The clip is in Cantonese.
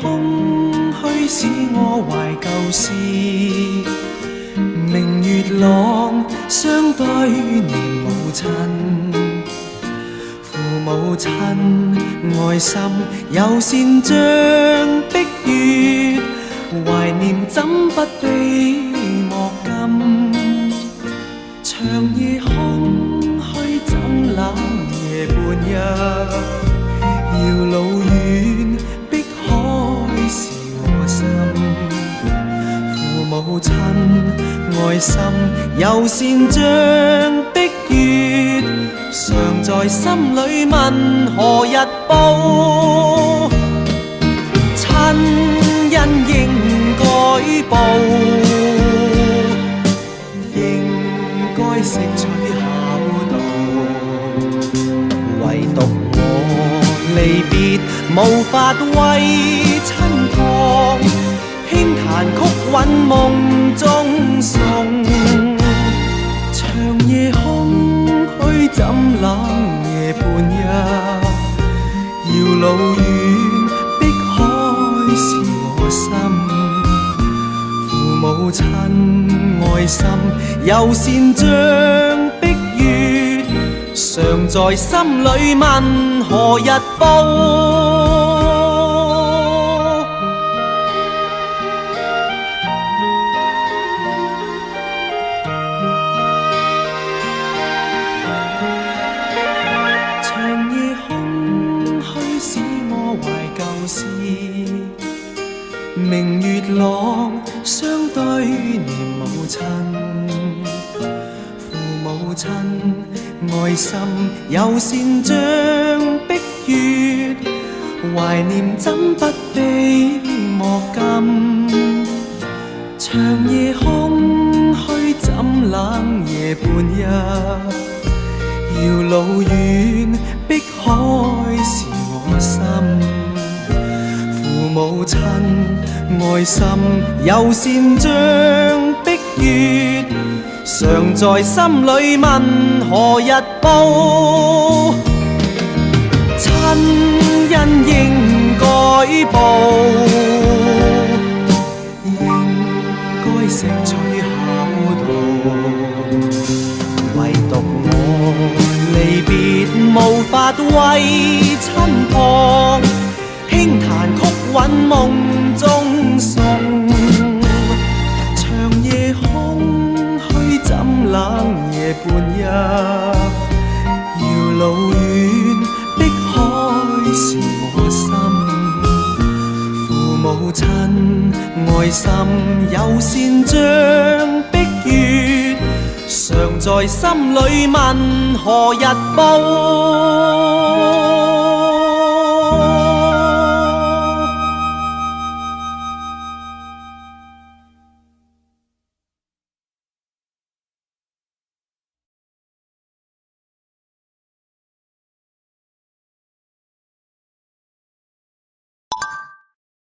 空虛使我懷舊事，明月朗相對念母親。父母親愛心友善像碧月，懷念怎不比莫禁。長夜空虛怎冷夜半日，遙路遠碧海是我心。父母親愛心友善像碧月，常在心裏問何日報。親恩應該報，應該識取孝道。唯獨我離別無法為親旁，輕彈曲韻夢中送。長夜空虛怎冷夜半日，遙路遠碧海是我心。父母親愛心友善像碧月，常在心裏問何日報。長夜空虛使我懷舊事，明月朗相對念母親。父母親愛心友善像碧月，懷念怎不比莫禁。長夜空虛怎冷夜半日，遙路遠碧海是我心。父母親愛心友善像碧月，常在心裏問何日報。親恩應該報，應該識取孝道。唯獨我離別無法為親旁，輕彈曲韻夢中送。長夜空虛怎冷夜半日，遙路遠碧海是我心。父母親愛心友善像碧月，常在心裏問何日報。